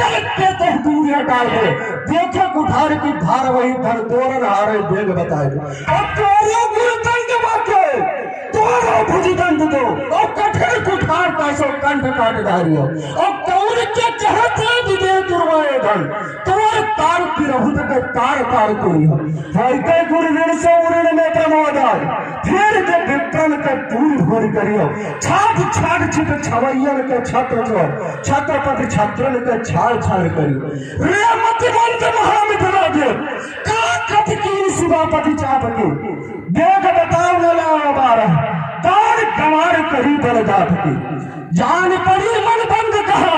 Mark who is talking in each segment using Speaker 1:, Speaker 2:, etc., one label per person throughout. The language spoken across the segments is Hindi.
Speaker 1: चल के तह दूरिया डाल दे, देखे कुठार की धार वही धर तोरण हारे बेग बताए दे। अब तोरो गुरुदंड बाके तोरो भुजदंड दो, और कठिन कुठार पैसो कंठ काट धारियो, और कौन के चाहते विदे दुर्वाए धन तोर तार की रहुत के तार तार कोई हो हाइते गुरुवीर से उड़न में प्रमोदाय फिर के विक्रम के पूरी भोर करियो छाट छाट छिप छवैयन के छत्र जो छत्रपति छत्रन के छाड़ छाड़ करियो रे मतिमंत महामित्र जो का कथ की शिवापति चापकी देख बताओ न लाओ बारह दान गंवार करी बल जात की जान पड़ी मन बंद कहा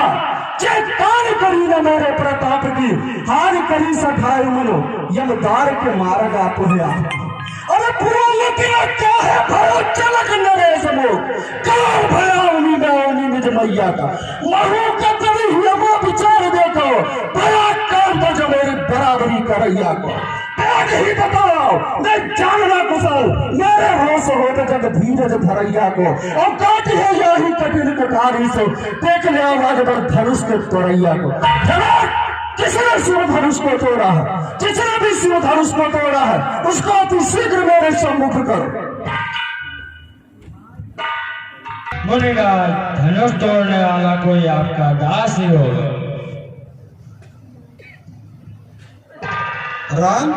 Speaker 1: चेतान करी न मेरे प्रताप की हार करी सठाई मनो यमदार के मार्ग आप अरे पूरा लतिया क्या है भयो चलक नरेश मो क्या भया उन्हीं में उन्हीं निज मैया का महू का तभी यमा विचार देखो भया काम तो जो मेरी बराबरी करैया को ही बताओ मैं जानना कुशल मेरे होश होते जब धीरज धरैया को और काट है यही कठिन कटारी से देख ले आवाज पर धनुष के तोड़ैया को किसने शिव धनुष को तोड़ा है जिसने भी शिव धनुष को तोड़ा है उसको अति शीघ्र मेरे सम्मुख करो।
Speaker 2: मुनिराज धनुष तोड़ने वाला कोई आपका दास ही होगा।
Speaker 1: राम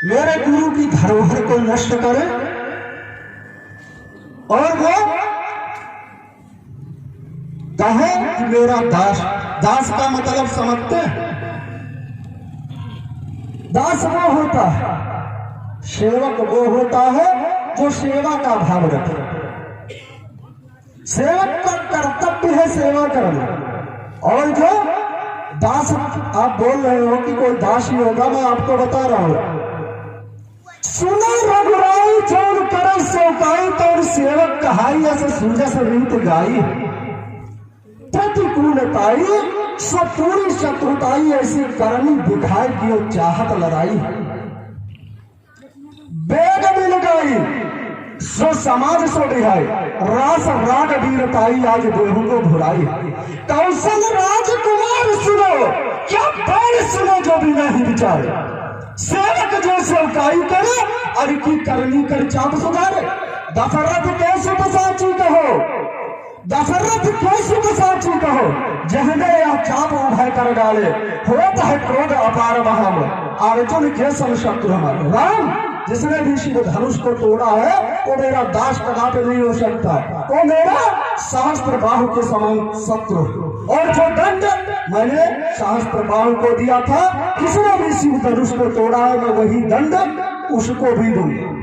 Speaker 1: मेरे गुरु की धरोहर को नष्ट करे और वो कहे कि मेरा दास दास का मतलब समझते हैं दास वो होता है सेवक वो होता है जो सेवा का भाव रखे सेवक का कर्तव्य है सेवा करना और जो दास आप बोल रहे हो कि कोई दास ही होगा मैं आपको बता रहा हूं सुनो रघुराई चौन कर सौकाई तो सेवक कहाई ऐसे सूरज से रीत गाई प्रतिकूलताई सब पूरी शत्रुताई ऐसी करनी दिखाई की चाहत लड़ाई बेग मिल गई सो समाज सो रिहाई रास राग वीरताई आज देहू को भुलाई कौशल राजकुमार सुनो क्या बाण सुनो जो भी नहीं विचारे सेवक जो सेवकाई करे और की करनी कर चाप सुधारे दशरथ के सुख साची कहो दशरथ के सुख साची कहो जहने या चाप उभय कर डाले होता है क्रोध अपार वहां में अर्जुन के सन शत्रु हमारे राम जिसने भी शिव धनुष को तोड़ा है वो मेरा दास कदापि नहीं हो सकता वो मेरा सहस्त्र बाहु के समान शत्रु और जो दंड मैंने सहस्त्र बाहु को दिया था किसने भी शिव धनुष को तोड़ा है मैं वही दंड उसको भी दूंगा।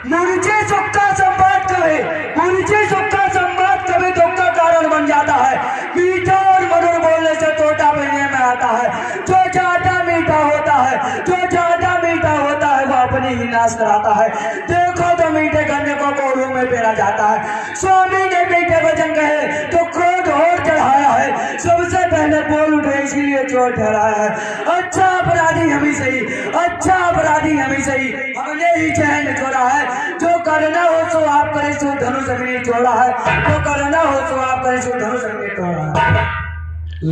Speaker 3: मुझे सबका संवाद करे मुझे सबका संवाद कभी दुख का कारण बन जाता है मीठा और मधुर बोलने से तोता बनने में आता है जो ज्यादा मीठा होता है जो ज्यादा मीठा होता है वो अपने ही नाश कराता है देखो तो मीठे गन्ने को कोड़ों में पेरा जाता है स्वामी ने मीठे वचन कहे तो क्रोध और चढ़ाया है सबसे पहले बोल उठे इसलिए चोट ठहराया है अच्छा अपराधी हमें सही अच्छा अपराधी हमें सही हमने ही चैन छोड़ा है जो करना हो सो आप करें सो धनुष हमने छोड़ा है जो करना हो सो आप करें सो धनुष हमने तोड़ा है।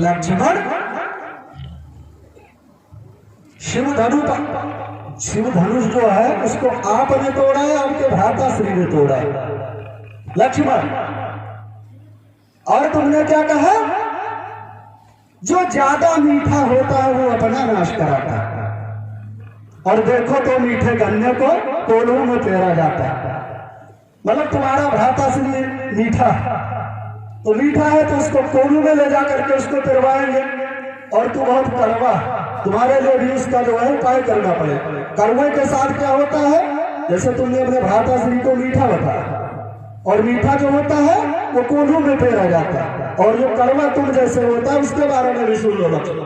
Speaker 1: लक्ष्मण शिव धनुष जो है उसको आपने तोड़ा है आपके भ्राता श्री ने तोड़ा है लक्ष्मण और तुमने क्या कहा जो ज्यादा मीठा होता है वो अपना नाश कराता है और देखो तो मीठे गन्ने को कोलों में पेरा जाता है मतलब तुम्हारा भ्राता श्री मीठा तो मीठा है तो उसको कोलू में ले जाकर के उसको पिरवाएंगे और तू बहुत कड़वा तुम्हारे लिए भी उसका जो है उपाय करना पड़े कड़वे के साथ क्या होता है जैसे तुमने अपने भ्राता श्री को मीठा बताया और मीठा जो होता है वो कोलू में पेरा जाता है और जो कड़वा तुम जैसे होता है उसके बारे में भी सुन लो लक्ष्मण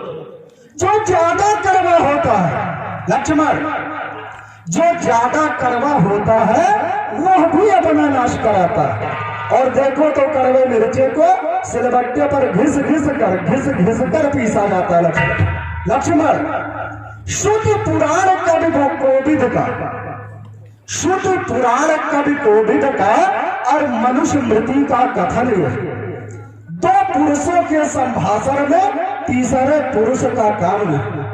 Speaker 1: जो ज्यादा कड़वा होता है लक्ष्मण जो ज्यादा कड़वा होता है वह भी अपना नाश कराता है और देखो तो कड़वे मिर्चे को सिलबट्टे पर घिस घिस कर पीसा जाता है लक्ष्मण शुद्ध पुराण कवि कोविद का शुद्ध पुराण कवि कोविद का और मनुष्य मृत्यु का कथन है। दो पुरुषों के संभाषण में तीसरे पुरुष का काम है।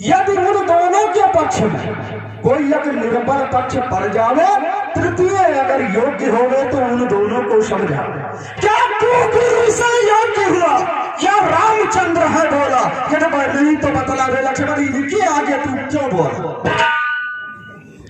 Speaker 1: यदि उन दोनों के पक्ष में कोई एक निर्बल पक्ष पड़ जावे, तृतीय अगर योग्य होवे तो उन दोनों को समझा। क्या तू गुरु से योग्य हुआ या रामचंद्र है बोला? नहीं तो बतला दे लक्ष्मण, इनके आगे तू क्यों बोला?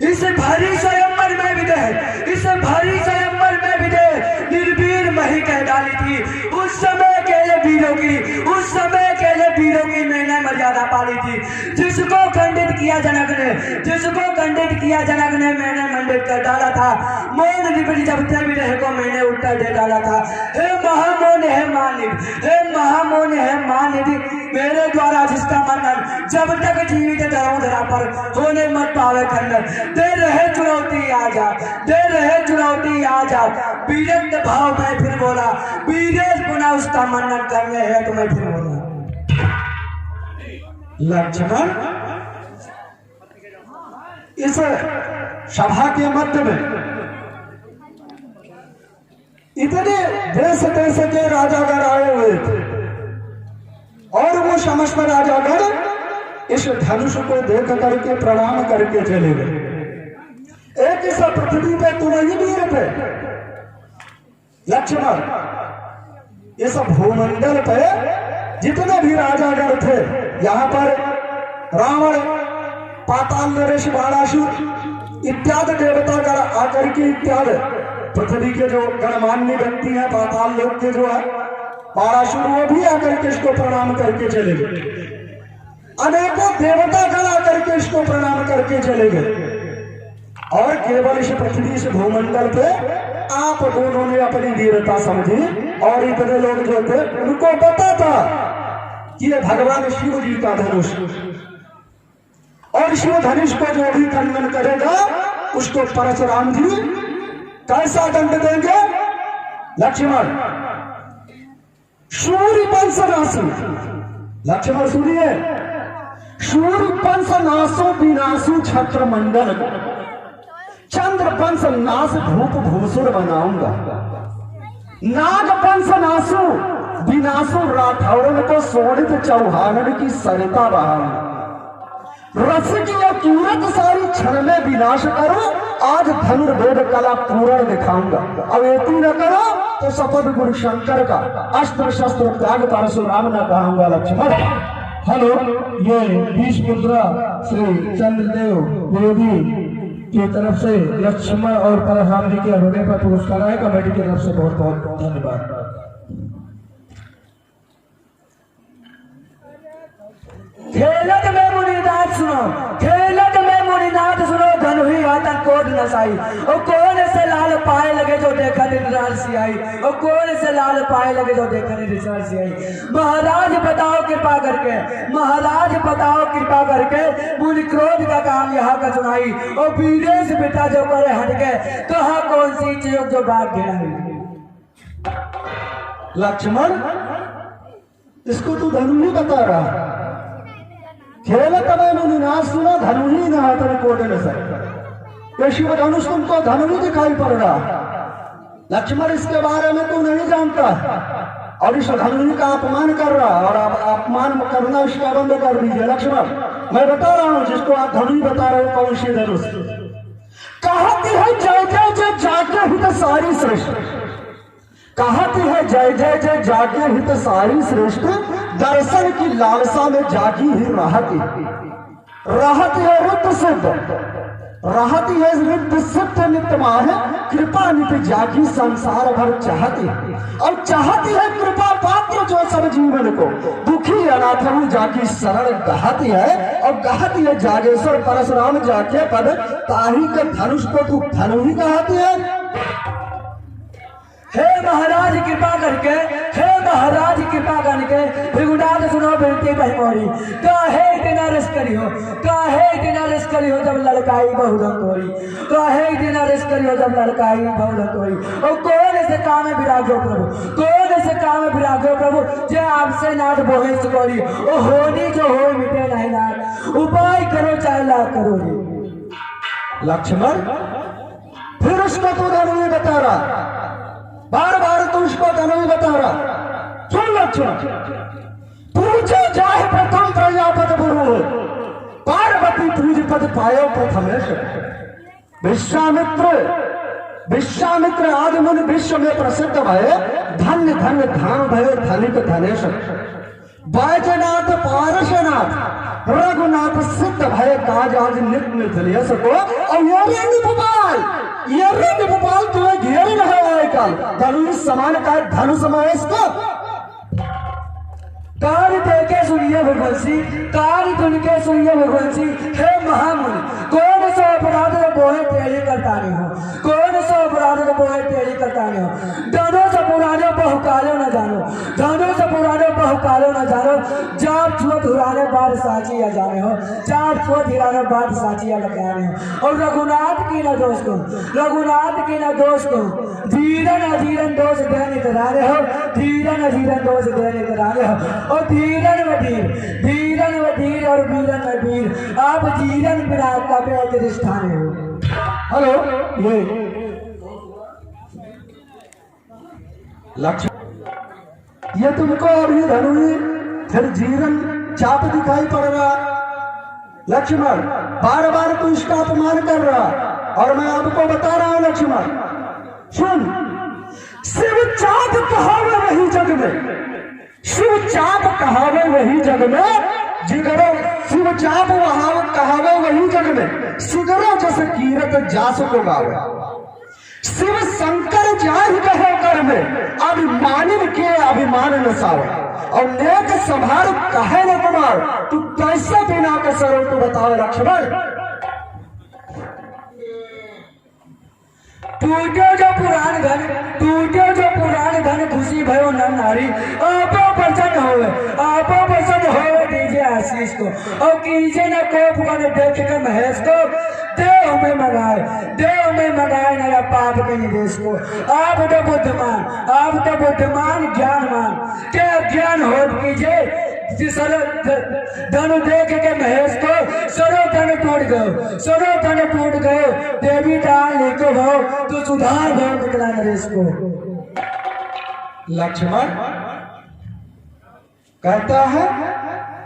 Speaker 3: इस भारी स्वयंवर में विदे, इस भारी स्वयंवर में विदे निर्वीर मही कह डाली थी। उस समय के लिए वीरों की, उस समय के लिए वीरों की मैंने मर्यादा पाली थी। जिसको खंडित किया जनक ने, जिसको खंडित किया जनक ने, मैंने मंडित कर डाला था। मौन निपट जब थे विदेह को मैंने उत्तर दे डाला था। हे महामौन है मानिक, हे महामौन है मानिक, मेरे द्वारा जिसका मनन जब तक जीवित धरा पर होने मत पावे खंडन। दे रहे चुनौती आ जा, दे रहे चुनौती आ जा। वीरत्व भाव में फिर बोला, वीरेश पुनः उसका मनन करने है तो मैं फिर बोला।
Speaker 1: लक्ष्मण इस सभा के मध्य में इतने देश देश के राजागण आए हुए थे और वो समस्त राजागण इस धनुष को देख करके प्रणाम करके चले गए। एक इस पृथ्वी पे तुम ही वीर थे लक्ष्मण। इस भूमंडल पे जितने भी राजागण थे, यहाँ पर रावण, पाताल नरेश, बाणासुर इत्यादि देवतागण आकर के इत्यादि पृथ्वी के जो गणमान्य व्यक्ति हैं, पाताल लोक के जो है बाणासुर, वो भी आकर के इसको प्रणाम करके चले गए। अनेकों देवतागण आकर के इसको प्रणाम करके चले गए। और केवल इस पृथ्वी से भूमंडल पे आप दोनों ने अपनी वीरता समझी और इतने लोग जो थे उनको पता था कि ये भगवान शिव जी का धनुष, और शिव धनुष को जो भी खंडन करेगा उसको परशुराम जी कैसा दंड देंगे? लक्ष्मण सूर्य पंच नासु, लक्ष्मण सुनिए, सूर्य पंच नासो विनाशु छत्र मंडल, चंद्र पंच नाश भूप भूसुर बनाऊंगा, नाग पंच नासु विनाशु राठौरन को सोनित चौहानन की सरिता बहाऊंगा, रस की अकीरत सारी क्षण में विनाश करो, आज धनुर्वेद कला पूर्ण दिखाऊंगा। अब एती न करो तो शपथ गुरु शंकर का अस्त्र शस्त्र त्याग परशुराम न कहूंगा। लक्ष्मण
Speaker 2: हेलो, ये भीष्मपुत्र श्री चंद्रदेव देवी की तरफ से लक्ष्मण और परशुराम जी के हृदय पर पुरस्कार है। कमेटी की तरफ से बहुत बहुत धन्यवाद।
Speaker 3: खेलत में मुनिनाथ सुनो, खेलत में मुनिनाथ सुनो, धनु ही आतन कोट नसाई। और कौन से लाल पाए लगे जो देखा निराल सी आई, और कौन से लाल पाए लगे जो देखा निराल सी आई। महाराज बताओ कृपा करके, महाराज बताओ कृपा करके, मुनि क्रोध का काम यहाँ का सुनाई। और वीरेश बेटा जो करे हटके, कहा कौन सी चीज जो बात गिराई।
Speaker 1: लक्ष्मण इसको तू धनु ही बता रहा। खेल तब मुनिनाथ सुनो, धनु ही न हाथन कोटे न सके। शिव धनुष तुमको धनु ही दिखाई पड़ रहा। लक्ष्मण इसके बारे में तू नहीं जानता और इस धनु का अपमान कर रहा, और आप अपमान करना इसका बंद कर दीजिए। लक्ष्मण मैं बता रहा हूं, जिसको आप धनु ही बता रहे हो कौन सी धनुष। कहती है जय जय जय जाके हित सारी श्रेष्ठ, कहती है जय जय जय जाके हित सारी श्रेष्ठ, दर्शन की लालसा में जागी ही रहती, रहती है रुद्र सिद्ध, रहती है रुद्र सिद्ध नित्य माह, कृपा नित्य जागी संसार भर चाहती, और चाहती है कृपा पात्र जो सब जीवन को, दुखी अनाथों जाकी शरण कहती है, और कहती है जागेश्वर परशुराम जाके पद ताही के धनुष को तू धनु ही कहती है।
Speaker 3: हे महाराज कृपा करके, हे महाराज कृपा करके, भृगुनाथ सुनो बेनती बहमोरी। काहे इतना रस करी हो, काहे इतना रस करी हो जब लड़काई बहुरंग होई, काहे इतना रस करी हो जब लड़काई बहुरंग होई। और कौन से काम में विराजो प्रभु, कौन से काम में विराजो प्रभु, जे आपसे नाथ बोहे सुकोरी। ओ होनी जो हो मिटे नहीं नाथ, उपाय करो चाहे ला करो।
Speaker 1: लक्ष्मण फिर उसको तो धनु ही बता बता रहा, बार बार तू उसको धनुष बता रहा। सुन लक्ष्मण, पूछे जाए प्रथम प्रजापत गुरु, पार्वती पूज पद पायो प्रथमेश। विश्वामित्र आदि मुनि विश्व में प्रसिद्ध भय, धन्य धन्य धाम भय धनिक धनेश। बैजनाथ पारसनाथ रघुनाथ सिद्ध भय काज आज नित मिथिलेश को। और ये रे गोपाल तुम्हें घेर रहा है कल धनुष समान का धनुष महेश को।
Speaker 3: कार्य देखे सुनिए भगवंशी, कार्य सुन के सुनिए भगवंशी। हे महामुनि, कौन सा अपराध बोहे तेरी करता नहीं हो, कौन सा अपराध बोहे तेरी करता नहीं हो। धनो से पुराने बहुकालो न जानो, धनो से पुराने बहुकालो न जानो। जाप छुअत हुराने बाद साची या जाने हो, जाप छुअत हिराने बाद साची या लगाने हो। और रघुनाथ की न दोष को, रघुनाथ की न दोष को। धीरन अधीरन दोष देने करारे हो, धीरन अधीरन दोष देने करारे हो। और धीरन व धीर, धीरन व धीर और वीरन व वीर, आप धीरन बिना का प्रतिष्ठान हो।
Speaker 1: हेलो, ये लक्ष्मण, ये तुमको अभी धनुष फिर जीवन चाप दिखाई पड़ रहा। लक्ष्मण, बार बार तू इसका अपमान कर रहा, और मैं आपको बता रहा हूं लक्ष्मण, सुन, शिव चाप कहावे वही जग में, शिव चाप कहावे वही जग में, जिगरो शिव चाप वहां कहावे वही जग में, सिगरो जैसे कीरत जास को गावे। शिव शंकर जाहि कहो कर में, अभिमानिन के अभिमान नसावे। और नेक संभार कहे न कुमार, तू कैसे बिना के सरो तू बताओ लक्ष्मण।
Speaker 3: टूटे जो पुराण धन, टूटे जो पुराण धन, खुशी भयो नर नारी। आपो प्रसन्न होवे, आपो प्रसन्न होवे दीजिए आशीष को। और कीजिए न कोप मन देख के महेश को। देव में मंगाए, देव में मंगाए नया पाप के निदेश को। आप तो बुद्धिमान, आप तो बुद्धिमान ज्ञानमान, क्या ज्ञान हो कीजिए। सरो धन देख के महेश को, सरो धन टूट गयो, सरो धन टूट गयो। देवी दान लेको भाव, तो सुधार भाव निकला नरेश को।
Speaker 1: लक्ष्मण कहता है,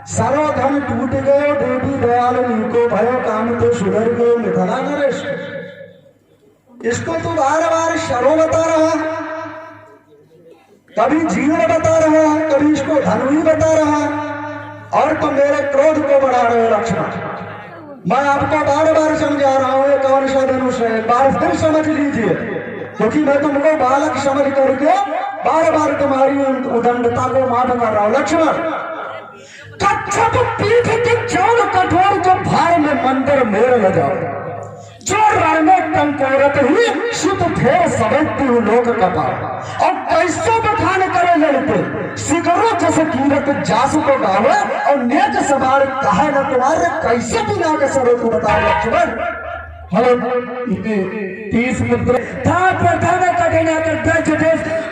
Speaker 1: सरो धन टूट गयो, देवी दयाल नीको भयो, काम तो सुधर गयो मिथिला नरेश। इसको तू बार बार सरो बता रहा, कभी जीवन बता रहा है, कभी इसको धनु ही बता रहा है, और तो मेरे क्रोध को बढ़ा रहे हो लक्ष्मण। मैं आपको बार बार समझा रहा हूं ये कौन सा धनुष है, एक बार फिर समझ लीजिए, क्योंकि मैं तुमको बालक समझ करके बार बार तुम्हारी उदंडता को माफ कर रहा हूं लक्ष्मण। कच्छप पीठ के चौल कठोर जो भार में मंदिर मेर ल जाओ, जो रण में कंकोरत हुई सुत थे समझती हूँ लोक कपाल। और कैसो बखान करे लड़ते, सिगरो जैसे कीरत जासु को गावे, और नेक सवार कहे न तुम्हारे, कैसे बिना के सरो तू बताओ लक्ष्मण।
Speaker 2: हेलो, 30 मुद्रा
Speaker 3: था प्रथम कठिन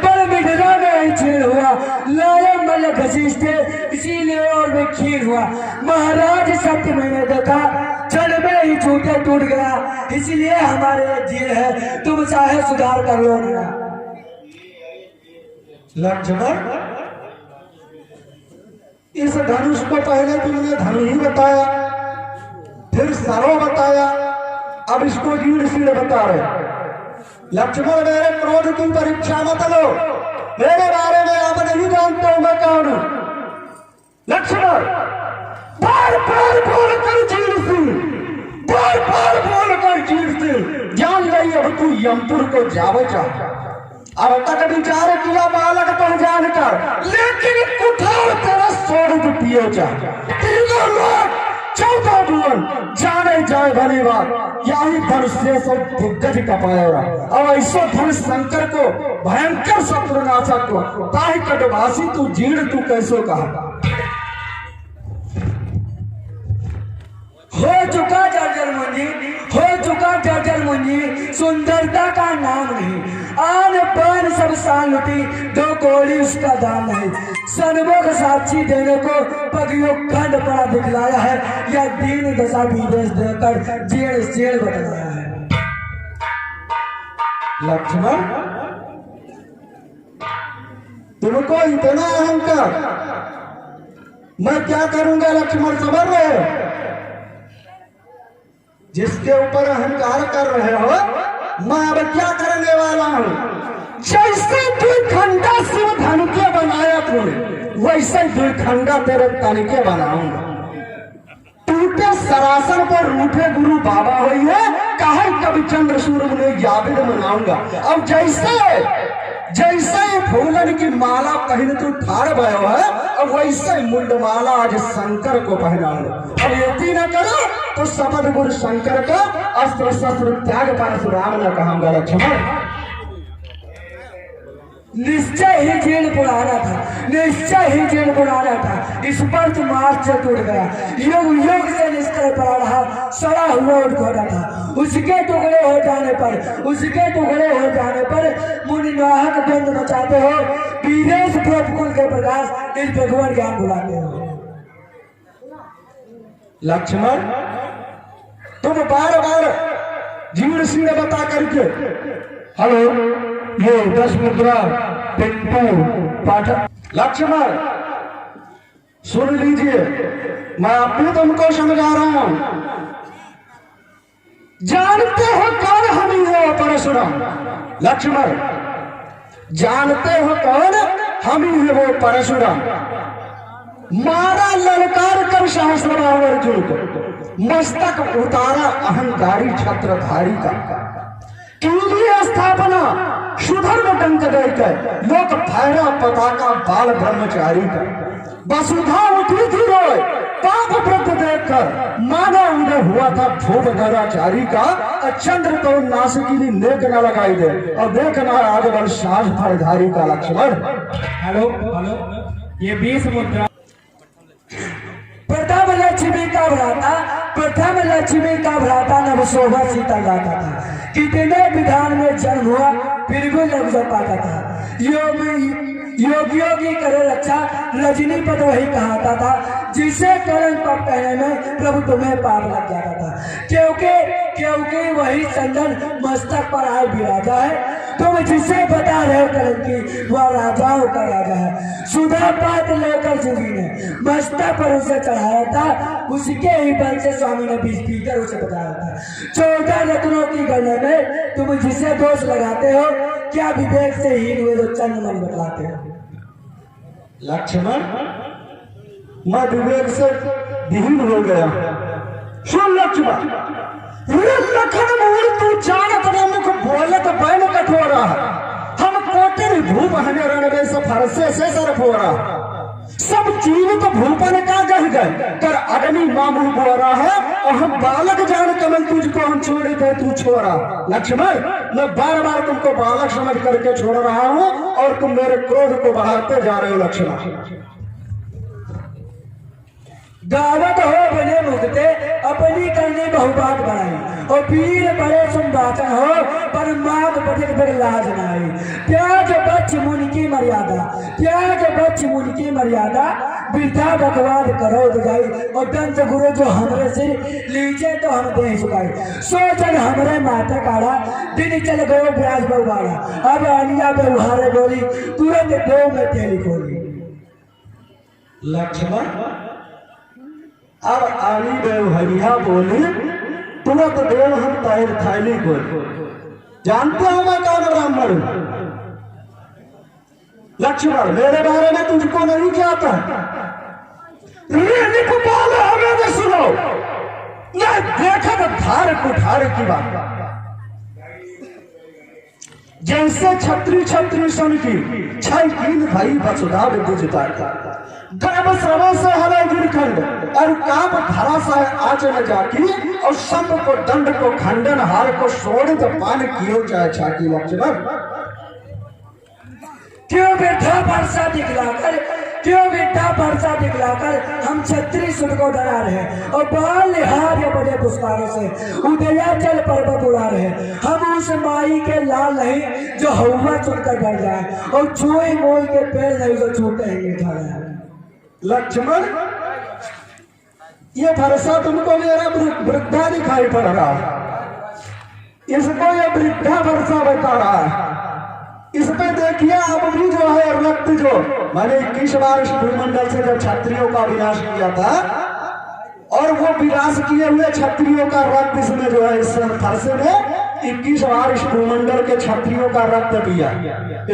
Speaker 3: पर मिठरा में छीन हुआ, लाया मल घसीटते इसीलिए और में खीर हुआ। महाराज सत्य मैंने देखा, क्षण में ही छूटे टूट गया, इसलिए हमारे जीव है, तुम चाहे सुधार कर लो ना।
Speaker 1: लक्ष्मण, इस धनुष को पहले तुमने धनु ही बताया, फिर सरो बताया, अब इसको जीड़ सीड़ बता रहे। लक्ष्मण, मेरे क्रोध की परीक्षा मत लो, मेरे बारे में आप नहीं जानते हो मैं कौन हूं। लक्ष्मण, बार बार बोलकर चीड़ती, बार बार बोलकर चीड़ती, जान गई अब तू यमपुर को जावे चाह। अब तक विचार किया बालक तो जानकर, लेकिन कुठार तेरा सोड़ पियो चाह। तीनों लोग 14 भुवन जाने जाए भली बात, यही धन से सब दिग्गज कपाएगा। अब ऐसो धन शंकर को, भयंकर शत्रुनाशक को, ताहि कटवासी तू जीड़ तू कैसो कहा।
Speaker 3: हो चुका जर्जर मुंजी, हो चुका जर्जर मुंजी, सुंदरता का नाम नहीं, आन पान सब साल लुटी, 2 कौड़ी उसका दाम नहीं। सनमुख साक्षी देने को पगियों खंड पड़ा दिखलाया है, या दीन दशा विदेश देकर जेड़ जेड़ बदलाया है।
Speaker 1: लक्ष्मण, तुमको इतना अहंकार, मैं क्या करूंगा लक्ष्मण, समझ रहे हो? जिसके ऊपर अहंकार कर रहे हो, मैं अब क्या करने वाला हूं। जैसे द्विखंडा शिव धन के बनाया तूने, वैसे द्विखंडा तेरे तन के बनाऊंगा। टूटे सरासन पर रूठे गुरु बाबा हुई है, कहा कभी चंद्र सूर्य ने जाविद मनाऊंगा। अब जैसे फूलन की माला पहन तू ठाड़ भयो है, अब वैसे मुंडमाला आज शंकर को पहनाऊंगा। अब यदि न करो तो शपथ गुरु शंकर का अस्त्र शस्त्र त्याग परशुराम न कहूंगा लक्ष्मण।
Speaker 3: निश्चय ही जेल बुलाना था, निश्चय ही जेल बुलाना था। इस पर तो मार्च से टूट गया, युग युग से निश्चय पड़ा रहा, सड़ा हुआ उठा था। उसके टुकड़े हो जाने पर, उसके टुकड़े हो जाने पर मुनि नाहक द्वंद मचाते हो, वीरेश प्रभुकुल के प्रकाश इस भगवान ज्ञान बुलाते हो।
Speaker 1: लक्ष्मण, तुम बार बार जीवन सिंह बता करके,
Speaker 2: हेलो, ये 10 मुद्रा पिंटू पाठक।
Speaker 1: लक्ष्मण सुन लीजिए, मैं अब भी तुमको समझा रहा हूं। जानते हो कौन हम ही हो परशुराम? लक्ष्मण, जानते हो कौन हम ही है वो परशुराम? मारा ललकार कर सहस्रबाहु अर्जुन को, मस्तक उतारा अहंकारी छत्रधारी का। कीजिए स्थापना सुधर्म डंक देकर, लोक भैरा पताका बाल ब्रह्मचारी का। वसुधा उठी थी रोए पाप व्रत देखकर, माना उन्हें हुआ था भूप गराचारी का। चंद्र तो नासिकी नेक न लगाई दे, और देखना आगे बढ़ साज फलधारी का। लक्ष्मण,
Speaker 2: हेलो, ये 20 मुद्रा।
Speaker 3: प्रथम लक्ष्मी का भ्राता, प्रथम लक्ष्मी का भ्राता नव शोभा सीता गाता था। कितने विधान में जन्म हुआ फिर भी लग जा पाता था। योगियों की करे रक्षा रजनी पद वही कहता था, जिसे करण पर कहने में प्रभु तुम्हें पाप लग जाता था। क्योंकि वही चंदन मस्तक पर आए विराजा है। तुम जिसे बता रहे करण की, वह राजाओं का राजा है। सुधा पात लेकर जुगी ने मस्तक पर उसे चढ़ाया था, उसके ही बल से स्वामी ने बीज पीकर उसे बताया था। 14 रत्नों की गणना में तुम जिसे दोष लगाते हो, क्या विवेक से हीन हुए तो चंद्रमणि बतलाते हो।
Speaker 1: लक्ष्मण, मैं विवेक से विहीन हो गया। सुन लक्ष्मण, लखन मूल तू जानत न मुख बोलत बैन कठोरा, हम कोटिन भूप हने रणवे फरसे से सरफ हो रहा। सब जीवित तो भूपन का गह गए, कर अग्नि मामू बोरा है, और हम बालक जान कमल तुझको हम छोड़े थे तू छोड़ा। लक्ष्मण, मैं बार बार तुमको बालक समझ करके छोड़ रहा हूं, और तुम मेरे क्रोध को बढ़ाते जा रहे हो। लक्ष्मण,
Speaker 3: गावत हो बने मुक्ते, अपनी करनी बहुबात बनाई, और पीर बड़े सुनवाचन हो, पर मात बधिक फिर लाज नाई। त्याग बच्च मुनि की मर्यादा, त्याग बच्च मुनि की मर्यादा, वृथा बकवाद करो दिखाई, और दंत गुरु जो हमरे सिर लीजे तो हम दे झुकाई। सोचन हमरे माथे काढ़ा, दिन चल गयो ब्याज बहुबाड़ा, अब अनिया पे उहारे बोली, तुरंत देव में तेली खोली।
Speaker 1: लक्ष्मण, अब आनी व्यवहारिया बोली, तुरंत देव हम तैर थैली को। जानते हो मैं कौन ब्राह्मण हूं? लक्ष्मण, मेरे बारे में तुझको नहीं जाता। हमें सुनो, मैं देखा तो धार कुठार की बात। जैसे छत्री सन की छाई कीन भाई बसुधा बुझता गर्भ श्रवण से हले गिरखंड, और काप धरा सा आच न जाकी, और सब को दंड को खंडन हार को सोड़ित पान कियो चाहे छाकी। लक्ष्मण,
Speaker 3: क्यों बेटा वर्षा दिखलाकर, क्यों बेटा वर्षा दिखलाकर हम छत्री सुध को डरा रहे, और बाल लिहार या बड़े पुष्पारों से उदयाचल पर्वत उड़ा रहे। हम उस माई के लाल नहीं जो हवा चुनकर बढ़ जाए, और छुए मोल के पेड़ नहीं जो छूटे ही उठा रहे।
Speaker 1: लक्ष्मण, ये भरोसा तुमको मेरा वृद्धा दिखाई पड़ रहा। इसको ये वृद्धा वर्षा बता रहा है। इस पे देखिए अब भी जो है रक्त जो मैंने 21 बार इस भूमंडल से जब क्षत्रियों का विनाश किया था और वो विनाश किए हुए क्षत्रियों का रक्त इसमें जो है इस फरसे में 21 बार इस भूमंडल के क्षत्रियों का रक्त पिया।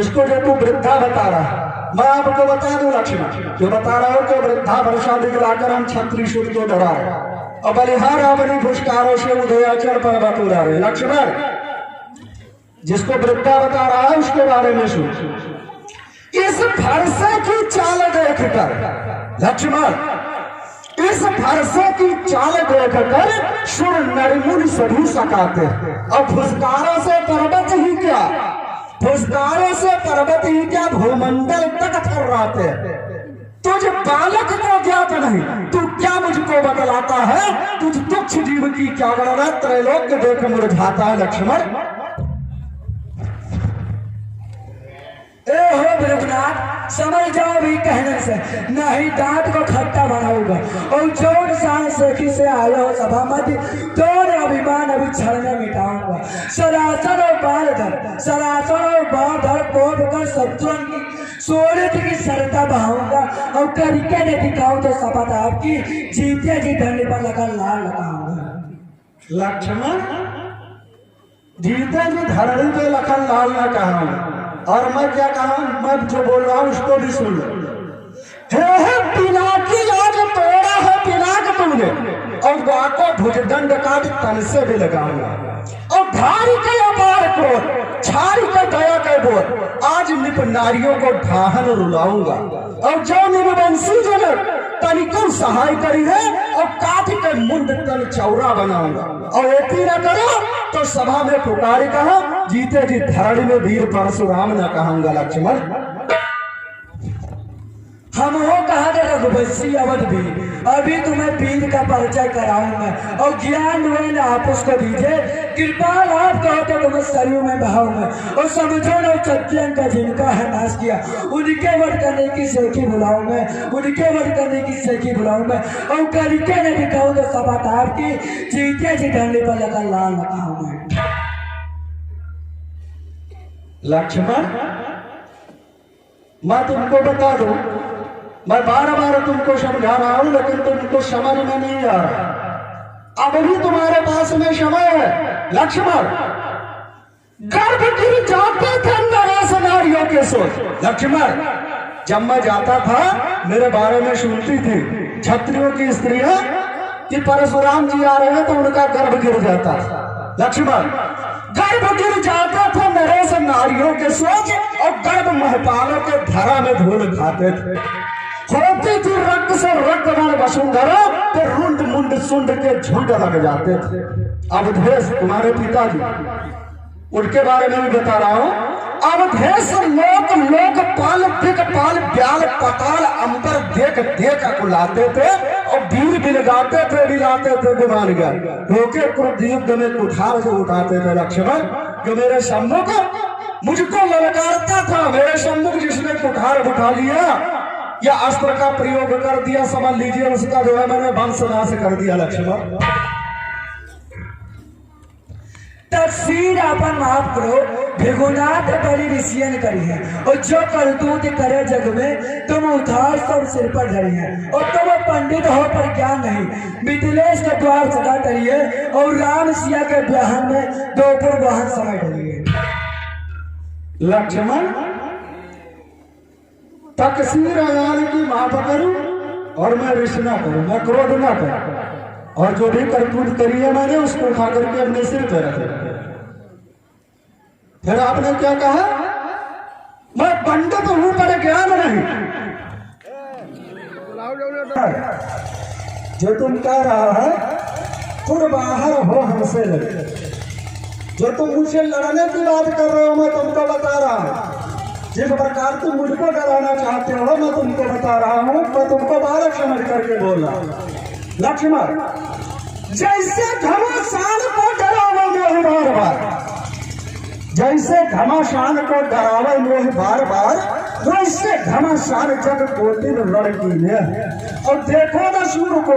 Speaker 1: इसको जो तू वृद्धा बता रहा है, मैं आपको बता दूं लक्ष्मण, जो बता रहा हूं कि वृद्धा वर्षा दिखलाकर हम क्षत्रिय सूर्य को डरा रहे और बलिहार अपनी पुष्कारों से उदयाचल पर्वत उड़ा रहे। लक्ष्मण, जिसको वृद्धा बता रहा है उसके बारे में सुन। इस फरसे की चाल देखकर लक्ष्मण, इस फरसे की चाल देखकर सुर नरमुनि सभी सकाते और फुसकारों से पर्वत ही क्या, फुसकारों से पर्वत ही क्या भूमंडल तक थर्राते। तुझ बालक को ज्ञात नहीं, तू क्या मुझको बतलाता है? तुझ तुच्छ जीव की क्या गणना त्रैलोक्य देख मुरझाता है। लक्ष्मण,
Speaker 3: ए हो रघुनाथ, समझ जाओ भी कहने से नहीं दांत को खट्टा बनाऊंगा और जोर शान सेखी से आया हो सभा मध्य तोर अभिमान अभी छड़ने मिटाऊंगा। सरासर और बालधर, सरासर और बालधर कोप कर शत्रुओं की सोरठ की सरता बहाऊंगा और करके ने दिखाऊं तो शपथ आपकी जीते जी डंडे पर लगा लाल लगाऊंगा।
Speaker 1: लक्ष्मण, जीते जी धरणी पे लखन लाल न कहा और मैं क्या कहा, मैं जो बोल रहा हूं उसको भी सुन लो। हे पिनाकी आज तोड़ा है पिनाक तुमने और वाको भुजदंड काट तन से भी लगाऊंगा और धारी के अपार क्रोध छारी के दया के बोल आज निप नारियों को ढाहन रुलाऊंगा और जो निवंशी जनक तनिको सहाय करी है और काट के मुंड तन चौरा बनाऊंगा और एती न करो तो सभा में पुकारी कहा जीते जी धरणी में वीर परशुराम न कहूंगा। लक्ष्मण,
Speaker 3: हम हो कहा रघुवंशी अवध भी अभी तुम्हें वीर का परिचय कराऊंगा और ज्ञान हुए आप उसको दीजिए। कृपाल आप कहो तो तुम्हें सरयू में बहाऊंगा और समझो न क्षत्रियन का जिनका है नाश किया उनके वध करने की सेखी बुलाऊंगा, उनके वध करने की सेखी बुलाऊंगा और करके न दिखाऊं तो सभातार की जीते जी डंडे पर लगा लाल लगाऊंगा।
Speaker 1: लक्ष्मण, मैं तुमको बता दूं, मैं बार बार तुमको समझा रहा हूं लेकिन तुमको समझ में नहीं आ रहा। अब भी तुम्हारे पास में समय है। लक्ष्मण, गर्भ गिर जाते थे नरेश नारियों के सोच। लक्ष्मण, जब मैं जाता था मेरे बारे में सुनती थी क्षत्रियों की स्त्रियां कि परशुराम जी आ रहे हैं तो उनका गर्भ गिर जाता था। लक्ष्मण, गर्भ गिर जाता था नरेश नारियों के सोच और गर्भ महपालों के धरा में धूल खाते थे। होती थी रक्त से रक्त बन वसुंधरा तो रुंड मुंड सुंड के झुंड लग जाते थे। अवधेश तुम्हारे पिताजी, उनके बारे में भी बता रहा हूं। अवधेश लोक लोक पाल दिक पाल ब्याल पताल अंबर देख देख कुलाते थे और वीर बिलगाते थे बिलाते थे विमान गए रोके क्रुद्ध युद्ध में कुठार जो उठाते थे। लक्ष्मण, जो मेरे सम्मुख मुझको ललकारता था, मेरे सम्मुख जिसने कुठार उठा लिया या अस्त्र का प्रयोग कर दिया, समझ लीजिए उसका जो है मैंने वंशनाश कर दिया। लक्ष्मण,
Speaker 3: तफसीर अपन माफ करो, भिगुनाथ बड़ी ऋषियन करी है और जो करतूत करे जग में तुम उधार सब सिर पर धरी है और तुम पंडित हो पर ज्ञान नहीं। मिथिलेश के द्वार सदा करिए और राम सिया के ब्याहन में दोपहर वाहन समय डलिए।
Speaker 1: लक्ष्मण, तकसीर अयाल की माफ करूं और मैं ऋष ना करूं, मैं क्रोध ना करूं और जो भी करतूत करी है मैंने उसको उठा करके अपने सिर पर रख। फिर आपने क्या कहा, मैं पंडित हूं पर ज्ञान नहीं। जो तुम कह रहा है तुम बाहर हो हमसे लड़े, जो तुम मुझसे लड़ने की बात कर रहे हो मैं तुमको बता रहा हूं। जिस प्रकार तुम मुझको डराना चाहते हो मैं तुमको बता रहा हूं, मैं तुमको बालक समझ करके बोल रहा हूं। लक्ष्मण, जैसे घमासान को डरावे मोह बार बार, जैसे घमासान को डरावे मोह बार बार, वैसे घमासान जग कोटिन लड़की ने और देखो न सूर को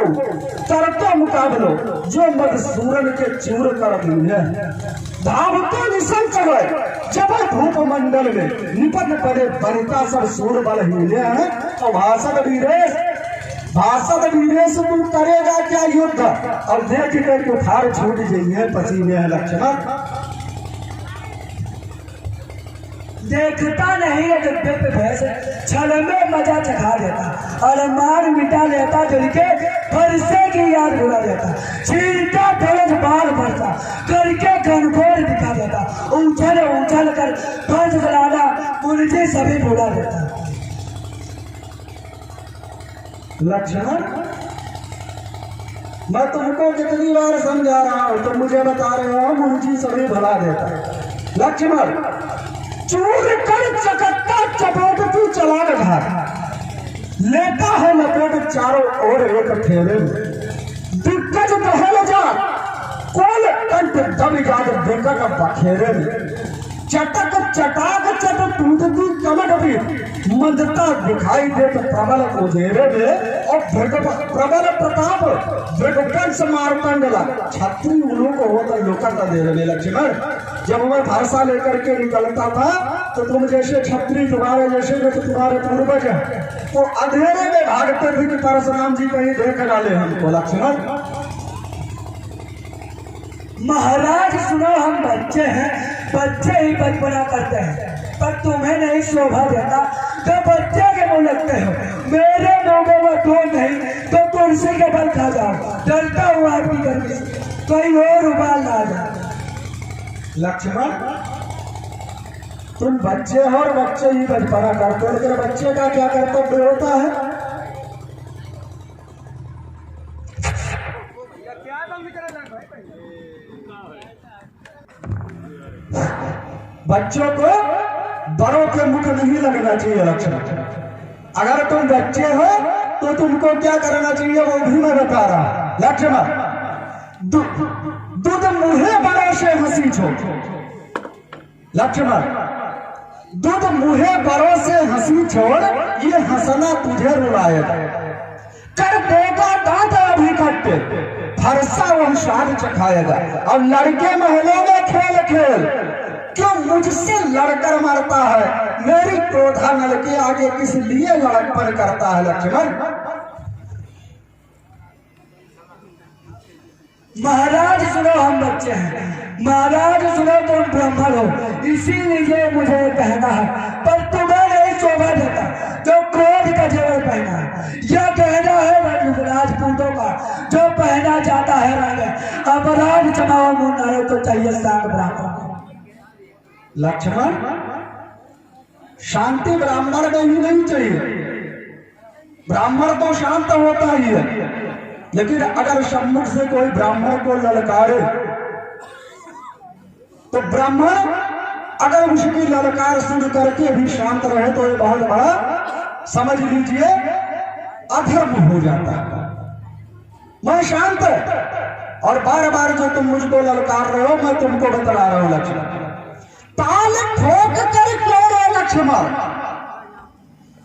Speaker 1: तरतो मुकाबलो जो मद सूरन के चूर कर दी है। धावते निशंक जब धूप मंडल में निपट पड़े बनिता सब सूर बल हीले हैं। तो भाषद वीरेश तू करेगा क्या युद्ध? और देख कर कुठार छूट जाइए पसीने है लक्ष्मण।
Speaker 3: देखता नहीं है डिब्बे पे भैंस, छल में मजा चखा देता और मार मिटा लेता, दिल के फरसे की याद भुला देता, छीनता ढोल बाल भरता करके घनघोर दिखा देता, उछल उछल कर फर्ज गलाना मुझे सभी भुला देता।
Speaker 1: लक्ष्मण, मैं तुमको कितनी बार समझा रहा हूं, तुम मुझे बता रहे हो मुझे सभी भुला देता। लक्ष्मण, चूर कर चकत्ता चपेट तू चला घर, लेता है लपेट चारों ओर एक ठेले में। दिग्गज पहल जा कोल कंठ दब जाग दिग्गज बखेरे में। चटक चटाक चट टूटती कमट भी मंदता दिखाई दे तो प्रबल उजेरे में। और प्रबल प्रताप भृगवंश मारतंडला छत्री उन्हों को होता लोकता दे रहे। लक्ष्मण, जब मैं भरसा लेकर के निकलता था तो तुम जैसे छत्री तुम्हारे जैसे जो तुम्हारे पूर्वज हैं तो अंधेरे में भागते थे कि परशुराम जी कहीं देख डाले हमको। लक्ष्मण
Speaker 3: महाराज सुनो, हम बच्चे हैं, बच्चे ही बचपना करते हैं, पर तुम्हें नहीं शोभा देता तो बच्चे के मुंह लगते हो। मेरे मुंह में तो नहीं तो तुलसी के बल खा जाओ, डरता हूँ आपकी गर्मी कोई और उबाल ना जाए।
Speaker 1: लक्ष्मण, तुम बच्चे हो और बच्चे ही बचपना करते हो, लेकिन बच्चे का क्या कर्तव्य होता है? बच्चों को बड़ों के मुख नहीं लगना चाहिए। लक्ष्मण, अगर तुम बच्चे हो तो तुमको क्या करना चाहिए वो भी मैं बता रहा। लक्ष्मण, दूध मुहे बड़ों से हंसी छो। लक्ष्मण, दूध मुहे बड़ों से हंसी छोड़, ये हंसना तुझे रुलाएगा। कर देगा दांत अभी कट्टे, फरसा वह स्वाद चखाएगा। और लड़के महलों में खेल खेल क्यों मुझसे लड़कर मरता है? मेरी क्रोधा नल के आगे किस लिए लड़कपन करता है? लक्ष्मण,
Speaker 3: महाराज सुनो, हम बच्चे हैं, महाराज सुनो, तुम ब्राह्मण हो, इसीलिए मुझे कहना है, पर तुम्हें नहीं शोभा देता जो क्रोध का जेवर पहना है। यह कहना है राजपूतों का जो पहना जाता है रंग, अपराध जमाओ मुन्ना तो चाहिए शांत ब्राह्मण।
Speaker 1: लक्ष्मण, शांति ब्राह्मण में ही नहीं चाहिए, ब्राह्मण तो शांत होता ही है, लेकिन अगर सम्मुख से कोई ब्राह्मण को ललकारे तो ब्राह्मण अगर उसकी ललकार सुन करके भी शांत रहे तो ये बहुत बड़ा समझ लीजिए अधर्म हो जाता है। मैं शांत और बार बार जो तुम मुझको ललकार रहे हो मैं तुमको बतला रहा हूं। लक्ष्मण, ताल ठोक कर क्यों रे लक्ष्मण,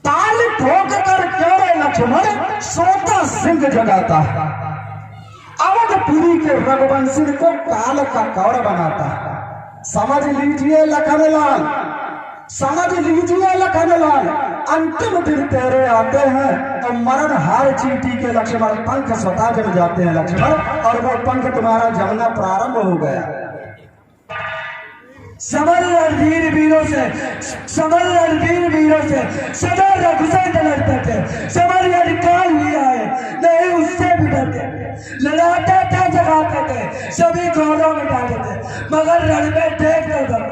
Speaker 1: ताल ठोक कर क्यों रे लक्ष्मण, सोता सिंह जगाता है। अवधपुरी के रघुवंशी को काल का कौर बनाता है। समझ लीजिए लखनलाल, समझ लीजिए लखनलाल, अंतिम दिन तेरे आते हैं और मरण हार चींटी के लक्ष्मण पंख स्वतः जम जाते हैं। लक्ष्मण, और वो पंख तुम्हारा जमना प्रारंभ हो गया।
Speaker 3: समझ रणवीर वीरों से, समझ रणवीर वीरों से सदा रघुसेन लड़ते थे, समझ काल भी आए नहीं उससे भी डरते, लड़ाते थे जगाते थे, सभी घोड़ों में डालते थे, मगर रण में देख कर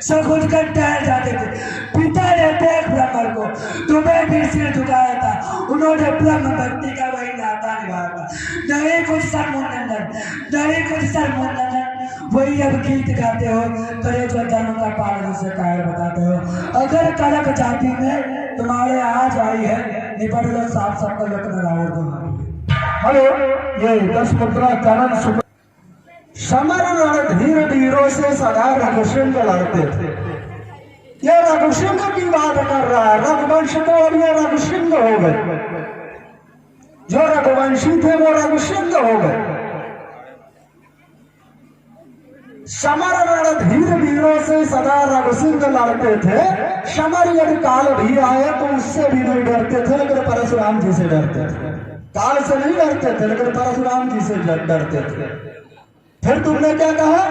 Speaker 3: सब खुद कर टहल जाते थे। पिता ने देख ब्रह्मण को तुम्हें भी सिर झुकाया था, उन्होंने ब्रह्म भक्ति का वही नाता निभाया था। नहीं कुछ सरमुंडन, नहीं कुछ सरमुंडन, वही अब गीत गाते हो, करे जो धर्म का पालन से कायर बताते हो। अगर कड़क जाति में तुम्हारे आज आई है, निपट लो साफ साफ का लोक लगाओ दो।
Speaker 2: हेलो, ये 10 15 चरण
Speaker 1: समर रणधीर वीरों से सदा रघुसिंह लड़ते थे। ये रघुसिंह की बात कर रहा है, रघुवंश तो अब ये रघुसिंह हो गए, जो रघुवंशी थे वो रघुसिंह हो गए। समर रणधीर वीरों से सदा रघुसिंह लड़ते थे। समर यदि काल भी आए तो उससे भी नहीं डरते थे, लेकिन परशुराम जी से डरते थे। काल से नहीं डरते थे, लेकिन परशुराम जी से डरते थे। फिर तुमने क्या कहा,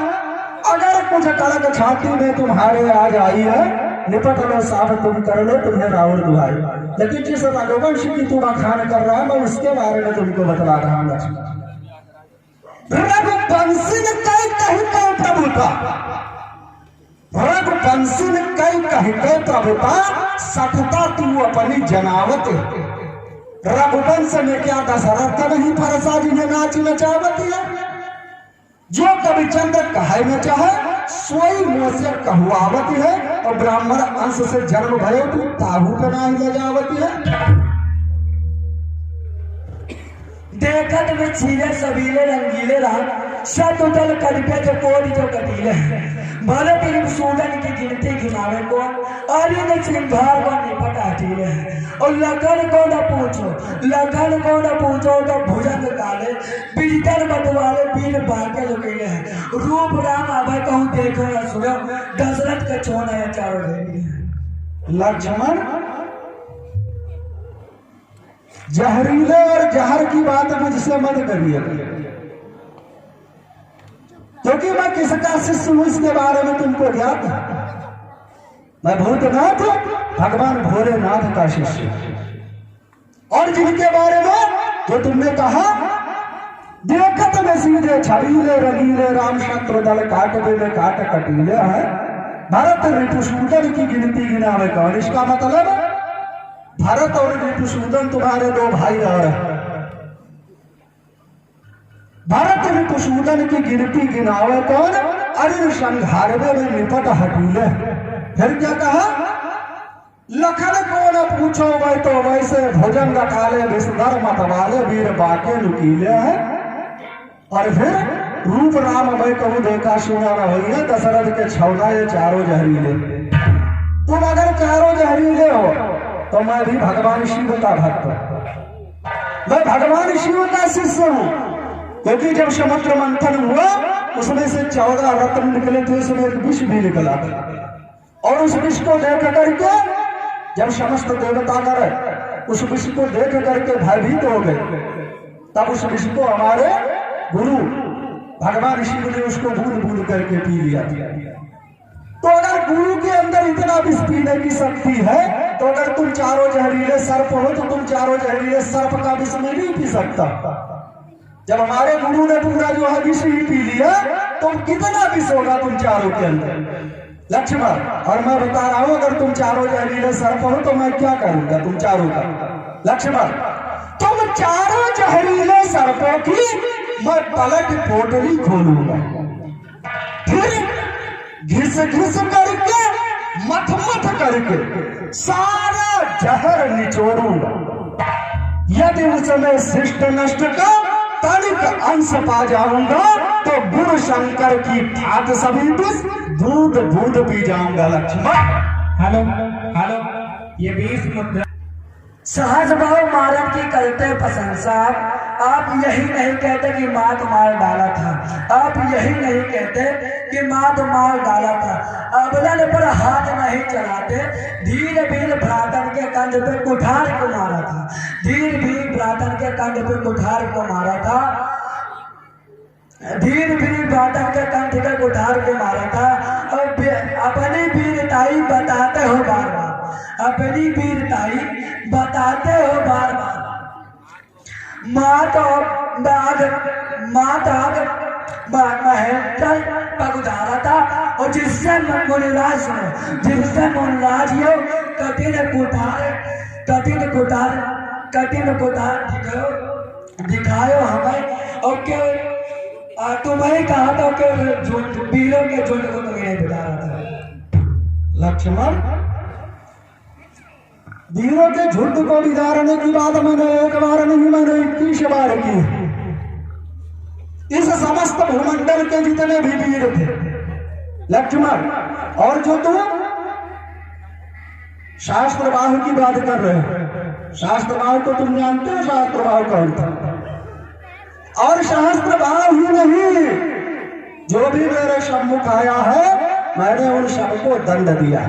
Speaker 1: अगर कुछ कड़क छाती में तुम्हारे आज आई है, निपट लो साफ तुम कर लो, तुम्हें रावण दुहाई। लेकिन जिस रघुवंश की तुम अखान कर रहा है, मैं उसके बारे में तुमको बतला रहा हूं। लक्ष्मण, रघुवंशी ने कई कहते प्रभुता, रघुवंशी ने कई कहते प्रभुता, सतता तू अपनी जनावत। रघुवंश में क्या दशरथ नहीं फरसा जिन्हें नाच नचावती है। जो कवि चंद्र कहे न चाहे सोई मोसे कहुआवती है, और ब्राह्मण अंश से जन्म भयो तू ताहू पे नहीं ले जावती है।
Speaker 3: देखत में छीले सबीले रंगीले राम, सत उतल कड़पे जो कोट जो कटीले। भले तेरी सूदन की गिनती गिनावे को, और ये सिंघार को निपट हटीले। और लगन को न पूछो, लगन को न पूछो तो भुजंग काले, बिजतर बटवाले वीर बाके लुकीले हैं। रूप राम अभय कहूँ देखो या सुनो, दशरथ का छोना या चारों देंगे।
Speaker 1: लक्ष्मण, जहरीले और जहर की बात मुझसे मत करिए, क्योंकि मैं किसका शिष्य हूं इसके बारे में तुमको ज्ञात है। मैं भूतनाथ, भगवान भोलेनाथ का शिष्य, और जिनके बारे में जो तुमने कहा, देखत में सीधे छबीले रंगीले, राम शत्रु दल काटवे में काट कटीले है। भरत ऋतुसूदन की गिनती गिनावे कौन, इसका मतलब भरत और ऋतुसूदन तुम्हारे दो भाई और हैं। भरत ऋतुसूदन की गिनती गिनावे कौन, अरिण संघारवे में निपट हटीले। फिर क्या कहा, लखन को न पूछो वै तो वैसे, भुजंग काले विषधर मतवाले, वीर बाके लुकीले हैं। और फिर रूप राम मैं कहूँ देखा सुना न होइए, दशरथ के छौना ये चारों जहरीले। तुम अगर चारों जहरीले हो तो मैं भी भगवान शिव का भक्त हूं, मैं भगवान शिव का शिष्य हूं। क्योंकि जब समुद्र मंथन हुआ उसमें से 14 रत्न निकले थे, उसमें एक विष भी निकला था। और उस विष को देख करके जब समस्त देवता कर उस विष को देख करके भयभीत हो गए, तब उस विष को हमारे गुरु भगवान शिव ने उसको बूंद बूंद करके पी लिया। तो अगर गुरु के अंदर इतना विष पीने की शक्ति है, तो अगर तुम चारों जहरीले सर्प हो तो तुम चारों जहरीले सर्प का विष में नहीं पी सकता। जब हमारे गुरु ने पूरा जो है विष ही पी लिया, तो कितना विष होगा तुम चारों के अंदर। लक्ष्मण, और मैं बता रहा हूं, अगर तुम चारों जहरीले सर्प हो तो मैं क्या करूंगा तुम चारों का। लक्ष्मण, तुम चारों जहरीले सर्पों की मैं पलट पोटली खोलूंगा, फिर घिस घिस करके मथ मथ करके सारा जहर निचोड़ूंगा। यदि उसमें शिष्ट नष्ट का तनिक अंश पा जाऊंगा तो गुरु शंकर की ठाट सभी विष दूध दूध पी जाऊंगा। लक्ष्मण,
Speaker 3: हेलो हेलो, ये 20 मुद्रा सहज भाव मारन की करते प्रशंसा। आप यही नहीं कहते कि मात मार डाला था, आप यही नहीं कहते कि मात मार डाला था। अबलन पर हाथ नहीं चलाते, धीरे धीरे भ्रातन के कंध पे कुठार को मारा था, धीरे धीरे भ्रातन के कंध पे कुठार को मारा था, धीरे धीरे भ्रातन के कंठ के कुठार को मारा था। और अपनी वीरताई बताते हो बार बार, अपनी वीरताई बताते हो बार बार। मात महेंद्र पगुधारा था, और जिससे मुनिराज सुनो, जिससे मुनिराज यो कठिन कुठार दिखायो हमें। और के तुम्हें कहा था कि वीरों के झुंड को तुम्हें नहीं बता रहा था।
Speaker 1: लक्ष्मण, वीरों के झुंड को बिगाड़ने की बात मैंने एक बार नहीं, मैंने 21 बार की। इस समस्त भूमंडल के जितने भी वीर थे लक्ष्मण, और जो तुम शास्त्र बाहु की बात कर रहे हो, शास्त्र बाहु को तुम जानते हो शास्त्र बाहु कौन था। और शास्त्र बाहु ही नहीं, जो भी मेरे सम्मुख आया है मैंने उन सबको दंड दिया।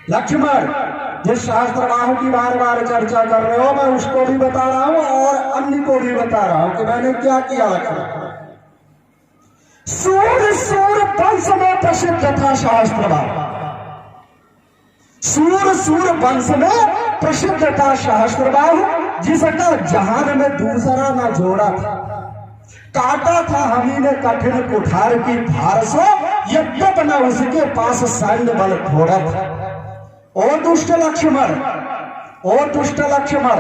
Speaker 1: लक्ष्मण, जिस शास्त्र बाहु की बार बार चर्चा कर रहे हो मैं उसको भी बता रहा हूं और अन्य को भी बता रहा हूं कि मैंने क्या किया। लक्ष्मण, सूर वंश में प्रसिद्ध था शास्त्र बाहु। सूर वंश में प्रसिद्ध था शास्त्र बाहु, जिसका जहान में दूसरा न जोड़ा था। काटा था हमी ने कठिन कुठार की धार से, यद्यप न उसके पास सैन्य बल थोड़ा था। ओ दुष्ट लक्ष्मण, ओ दुष्ट लक्ष्मण,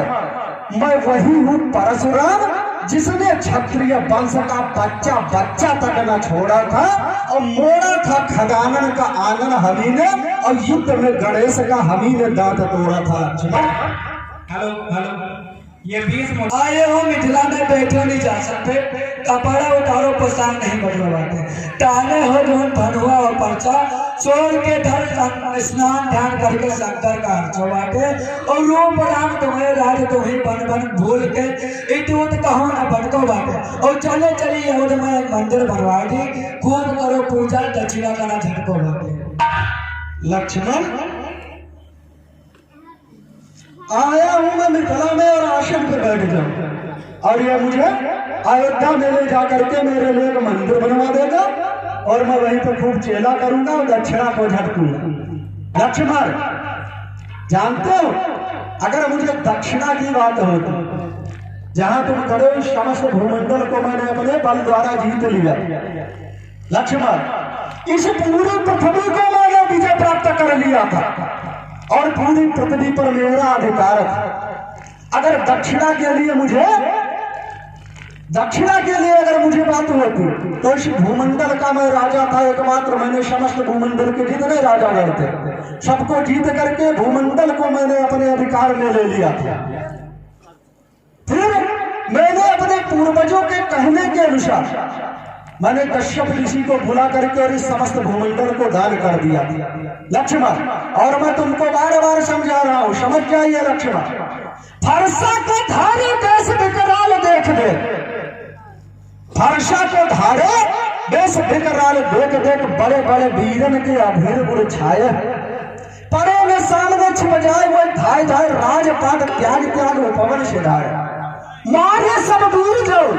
Speaker 1: मैं वही हूं परशुराम जिसने क्षत्रिय वंश का बच्चा तक न छोड़ा था और मोड़ा था खगानन का आंगन हमी ने, और युद्ध में गणेश का हमी ने दांत तोड़ा था। लक्ष्मण,
Speaker 3: हेलो हेलो, ये 20 आए हो मिथिला में बैठे नहीं जा सकते, कपड़ा उतारो पोशाक नहीं बदलवाते, टाने हो जोन भनुआ और पर्चा छोड़ के धर स्नान ध्यान करके शंकर का अर्चो बाटे, और रूप राम तुम्हें राज तुम्हें बन बन भूल के इतुत कहो न भटको बाटे, और चले चली अवध में मंदिर बनवा दी, खूब करो पूजा दक्षिणा करना झटको बाटे।
Speaker 1: लक्ष्मण, आया हूं मैं मिथिला में और आश्रम पे बैठ जाऊं और ये मुझे अयोध्या में ले जाकर के मेरे लिए एक मंदिर बनवा देगा और मैं वहीं पे खूब चेला करूंगा और दक्षिणा को झटकूंगा। लक्ष्मण, जानते हो अगर मुझे दक्षिणा की बात हो तो जहां तुम खड़े हो समस्त भूमंडल को मैंने अपने बल द्वारा जीत लिया। लक्ष्मण, इस पूरी पृथ्वी को मैंने विजय प्राप्त कर लिया था और पूरी पृथ्वी पर मेरा अधिकार था। अगर दक्षिणा के लिए अगर मुझे बात होती तो इस भूमंडल का मैं राजा था एकमात्र। मैंने समस्त भूमंडल के जितने राजा थे सबको जीत करके भूमंडल को मैंने अपने अधिकार में ले लिया था। फिर मैंने अपने पूर्वजों के कहने के अनुसार मैंने कश्यप ऋषि को बुला करके और इस समस्त भूमंडल को दान कर दिया। लक्ष्मण, और मैं तुमको बार बार समझा रहा हूं, समझ जाइए लक्ष्मण। फरसा को धारे देश विकराल देख दे, फरसा को धारे देश विकराल देख देख, बड़े बड़े वीरन के अधीर गुड़ छाए, परे में सामने छिप जाए वो धाय धाय राजपाट त्याग पवन सिधाए। मारे सब दूर जाओ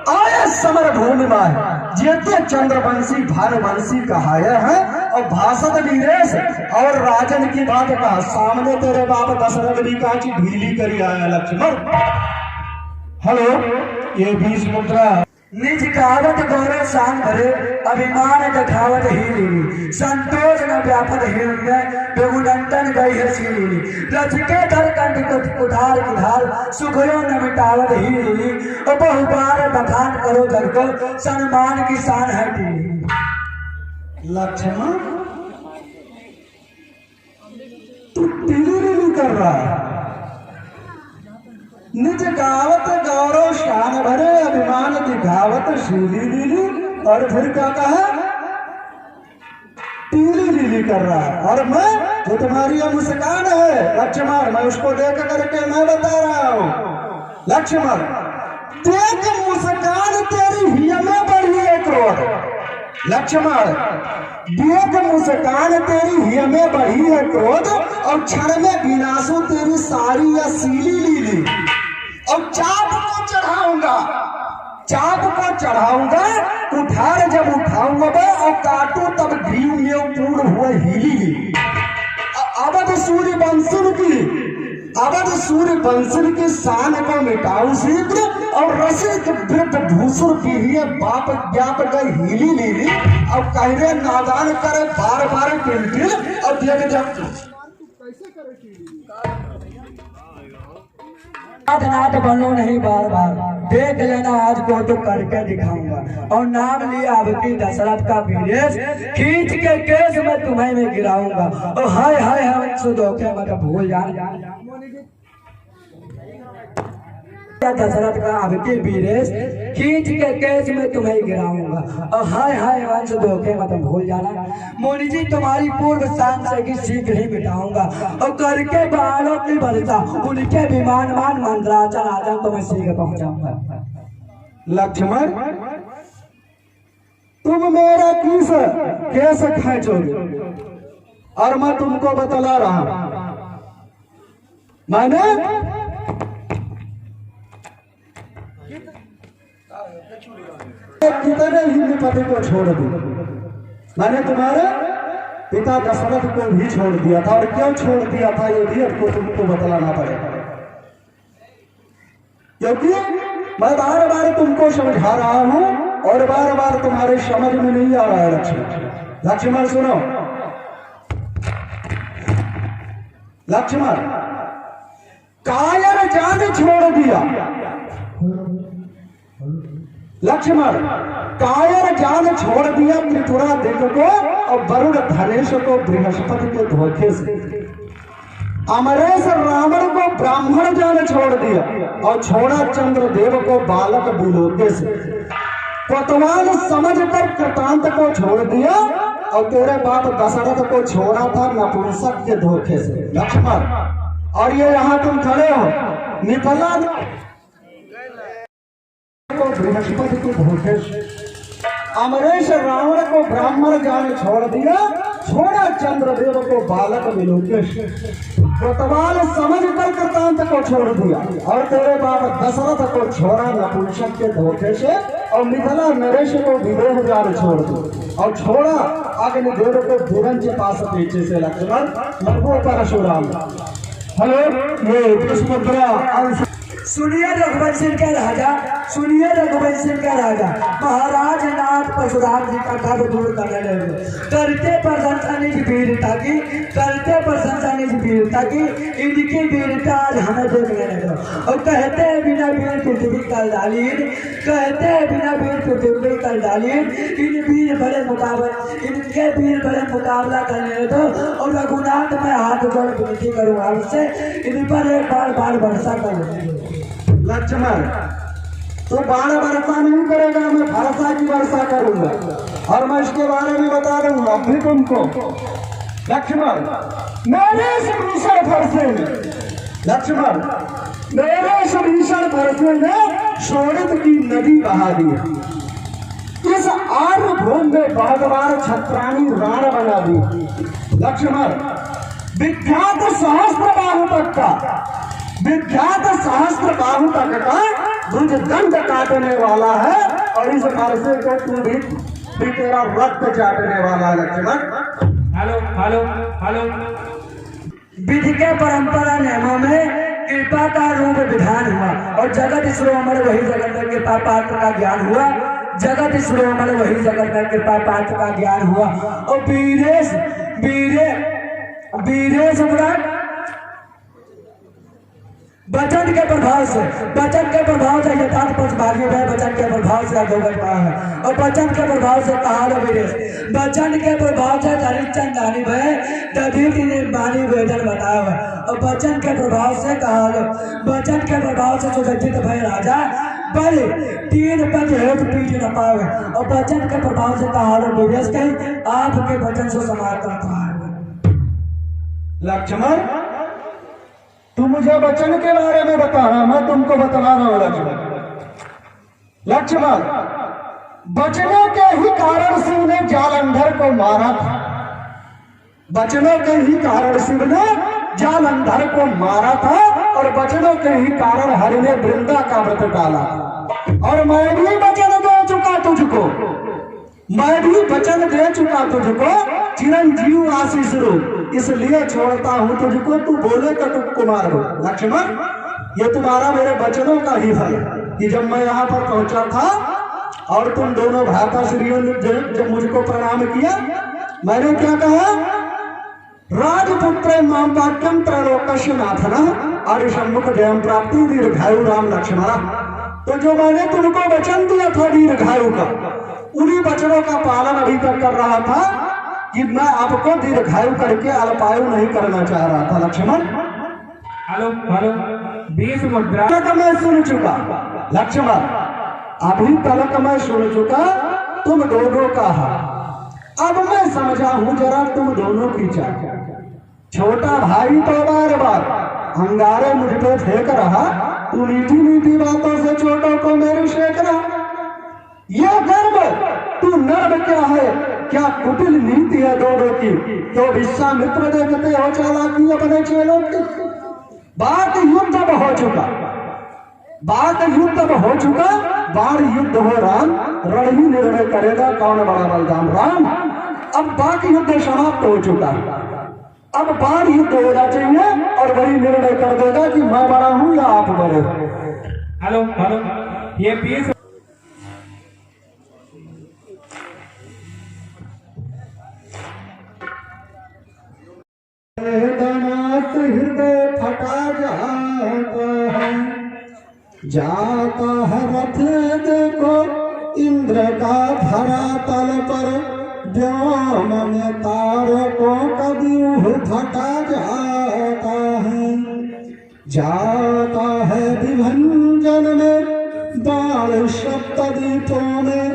Speaker 1: आए समर भूमि में, जेते चंद्रवंशी भारवंशी कहाये हैं, और भाषद वीरेश और राजन की बात कहा, सामने तेरे बाप दशरथ भी काची ढीली करी आया। लक्ष्मण,
Speaker 2: हेलो, ये 20 मुद्रा
Speaker 3: निज कहावत गौरव शान भरे, अभिमान दिखावत ही लीली, संतोष न व्यापत हिरण्य बेगुनंदन गई है सीली, रचके धर कंठ कुठार कुठार सुखयो न मिटावत ही लीली, और बहुबार बखान करो जग को सम्मान की शान है टीली।
Speaker 1: लक्ष्मण, तू टीली कर रहा है। निज गावत गौरव शान भरे, अभिमान दिखावत शीली लीली, और फिर क्या कहा, टीली लीली कर रहा है। और मैं जो तुम्हारी ये मुस्कान है लक्ष्मण, मैं उसको देख करके मैं बता रहा हूं। लक्ष्मण, देख मुस्कान तेरी हिया में बढ़ी है क्रोध। लक्ष्मण, देख मुस्कान तेरी हिया में बढ़ी है क्रोध, और क्षण में विनाशु तेरी सारी या सीली लीली, और चाप को चढ़ाऊंगा कुठार जब उठाऊंगा मैं, और काटू तब ग्रीव में पूर्ण हुए हीली। अवध सूर्य वंशन की शान को मिटाऊ शीघ्र, और रसिक वृद्ध भूसुर की ही बाप व्याप गई हीली लीली, और कहरे नादान करे बार बार टिल, और देख जब
Speaker 3: नाथ बनो नहीं बार बार, देख लेना आज को तो करके दिखाऊंगा, और नाम लिया अबकी दशरथ का वीरेश, खींच के केस में तुम्हें मैं गिराऊंगा, और हाय हाय हम सुधोखे मत भूल जाना। दशरथ का अबकी वीरेश, खींच के केस में तुम्हें गिराऊंगा, और हाय हाय वंश धोखे मत भूल जाना। मोनी जी तुम्हारी पूर्व शान से कि शीघ्र ही मिटाऊंगा, और करके बालों की वर्षा उनके विमान मान मंदराचल आजा तो मैं शीघ्र पहुंचाऊंगा।
Speaker 1: लक्ष्मण, तुम मेरा किस केस खींचोगे और मैं तुमको बतला रहा हूं। मैंने कितने ही पति को छोड़ दिया, मैंने तुम्हारे पिता दशरथ को भी छोड़ दिया था। और क्यों छोड़ दिया था ये भी आपको तुमको बतलाना पड़ेगा, क्योंकि मैं बार बार तुमको समझा रहा हूं और बार बार तुम्हारे समझ में नहीं आ रहा है। लक्ष्मण सुनो, लक्ष्मण कायर जान छोड़ दिया। लक्ष्मण कायर जान छोड़ दिया त्रिपुरा दिव्य को और वरुण धनेश को बृहस्पति के धोखे से। अमरेश रावण को ब्राह्मण जान छोड़ दिया और छोड़ा चंद्रदेव को बालक बुलोके से। कोतवाल समझकर कृतांत को छोड़ दिया और तेरे बाप दशरथ को छोड़ा था नपुंसक के धोखे से। लक्ष्मण, और ये यहाँ तुम खड़े हो, निकला को बृहस्पति के धोखे से। अमरेश रावण को ब्राह्मण जान छोड़ दिया, छोड़ा चंद्रदेव को बालक विलोके से। कोतवाल समझकर कृतांत को छोड़ दिया और तेरे बाप दशरथ को छोड़ा नपुंसक के धोखे से। और मिथिला नरेश को विदेह जान छोड़ दिया और छोड़ा अग्निदेव को विरंच पास पीछे से। लक्ष्मण लघु परशुराम। हेलो, ये पुष्पद्रा।
Speaker 3: सुनिए रघुवंश के राजा, सुनिए रघुवंश का राजा। महाराज नाथ परशुराम जी का कब दूर करने लगे, करते प्रशंसा निज वीरता की, करते प्रशंसा निज वीरता की। इनकी वीरता आज हमें देखने लगा और कहते हैं बिना वीर पृथ्वी कर डाली, कहते हैं बिना वीर पृथ्वी कर डाली। इन वीर बड़े मुकाबला, इनके वीर बड़े मुकाबला करने दो। और रघुनाथ मैं हाथ जोड़ विनती करूँ आपसे, इन पर एक बार वर्षा कर।
Speaker 1: लक्ष्मण, तो बाण वर्षा नहीं करेगा, मैं वर्षा की वर्षा करूंगा और मैं इसके बारे में बता दूंगा अभी तुमको। लक्ष्मण, मेरे से भीषण फरसे में, लक्ष्मण मेरे से भीषण फरसे में शोणित की नदी बहा दी। इस आर्यभूमि में बहुत बार छत्राणी राण बना दी। लक्ष्मण, विख्यात सहस्त्र बाहु तक का, विख्यात सहस्त्र बाहु तक का भुज दंड काटने वाला है और इस फरसे को तू भी तेरा रक्त चाटने वाला है। Lakshman,
Speaker 2: hello hello hello.
Speaker 3: विधि के परंपरा नियमों में कृपा का रूप विधान हुआ और जगत शिरोमणि वही जगत कृपा पात्र का ज्ञान हुआ। जगत शिरोमणि वही जगत कृपा पात्र का ज्ञान हुआ। और वीरेश वीरेश वचन के प्रभाव से, वचन के प्रभाव से यथार्थ पक्ष भागी है, वचन के प्रभाव से अधोगत पाया है। और वचन के प्रभाव से कहा वीरेश, वचन के प्रभाव से हरिश्चंद दानी भय दधीति निर्माणी वेदन बताया है। और वचन के प्रभाव से कहा, वचन के प्रभाव से सुगठित भय राजा बल तीन पद हेतु पीठ न पावे। और वचन के प्रभाव से कहा वीरेश के आपके वचन से समाप्त था।
Speaker 1: लक्ष्मण, तू मुझे वचन के बारे में बता रहा, मैं तुमको बता रहा हूं। लक्ष्मण, वचनों के ही कारण शिव ने जालंधर को मारा था। वचनों के ही कारण शिव ने जालंधर को मारा था और वचनों के ही कारण हरि ने वृंदा का व्रत डाला। और मैं भी वचन दे चुका तुझको, मैं भी वचन दे चुका तुझको चिरंजीव आशीष रूप, इसलिए छोड़ता हूं तुझको, तू बोलेगा तो कुमार हो। लक्ष्मण, ये तुम्हारा मेरे वचनों का ही फल कि जब मैं यहाँ पर पहुंचा था और तुम दोनों भ्राता श्रीयों ने जब मुझको प्रणाम किया, मैंने क्या कहा, राजपुत्र माम वाक्यम त्रैलोक्य नाथना आर्य सम्मुख जयम प्राप्ति दीर्घायु राम लक्ष्मण। तो जो मैंने तुमको वचन दिया था दीर्घायु का, उन्हीं वचनों का पालन अभी तक कर रहा था कि मैं आपको दीर्घायु करके अल्पायु नहीं करना चाह रहा था। Lakshman,
Speaker 2: hello hello. 20 मुद्रा
Speaker 1: तक मैं सुन चुका। लक्ष्मण, अभी तक मैं सुन चुका तुम दोनों का हाल। अब मैं समझा हूं जरा तुम दोनों की चाह। छोटा भाई तो बार बार अंगारे मुझ पे फेंक रहा, तू मीठी मीठी बातों से छोटों को मेरे शेख रहा। यह गर्व तू नर्म क्या है, क्या कुटिल नीति है दोनों की, तो विश्वामित्र देखते हो चालाकी अपने चेलों की। बात युद्ध अब हो चुका, बात युद्ध अब हो चुका, बाढ़ युद्ध हो राम, रण ही निर्णय करेगा कौन बड़ा बलदान राम। अब बाकी युद्ध समाप्त हो चुका, अब बाढ़ युद्ध होना चाहिए और वही निर्णय कर देगा कि मैं बड़ा हूं या आप बड़े।
Speaker 2: हेलो हेलो, ये पीस
Speaker 1: दनात हृदय फटा जाता है रथ देखो इंद्र का धरा तल पर, व्योम में तारकों का व्यूह फटा जाता है विभंजन में, बाण सप्तद्वीपों में,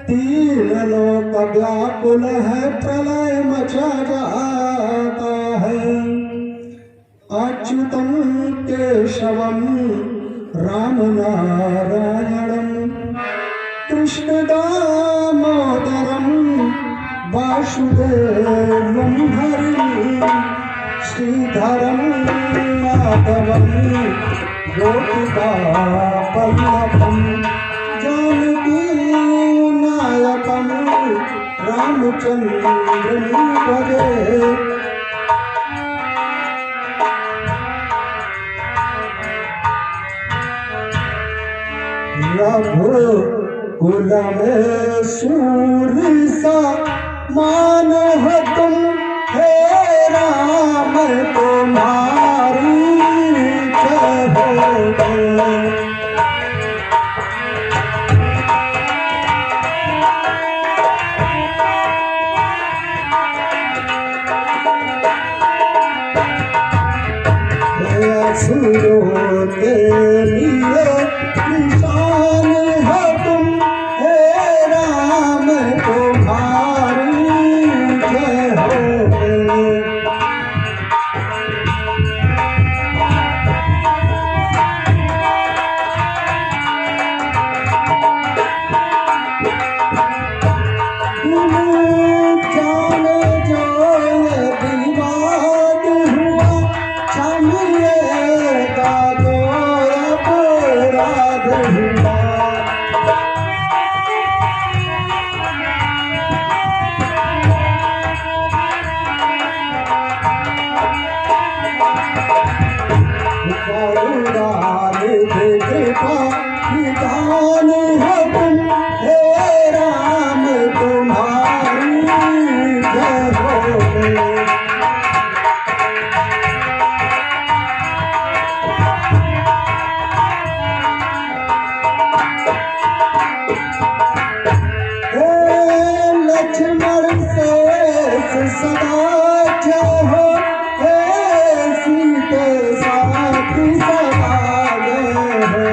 Speaker 1: तीन लोक व्याकुल है, प्रलय मचा जाता है। अच्युतम केशवम राम नारायणम, कृष्ण दामोदरम वासुदेवम हरिम, श्रीधरम माधवम गोपिका वल्लभम, जानकी नायकम रामचंद्रम भजे। रघुकुल में सूर्य सा मान हो तुम, हे राम तुम्हारी जय हो। असुरों के लिए निशान हो तुम, हे राम तुम्हारी जय हो। जाने जो ये विवाद हुआ, क्षमिए का जो अपराध हुआ। करुणा निधि कृपा निधान हो तुम, हे राम तुम्हारी जय हो। लक्ष्मण से सदा जय हो, हे सीते साथी सदा जय हो।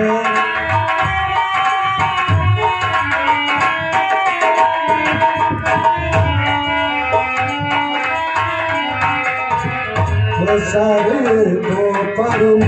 Speaker 1: सर को परम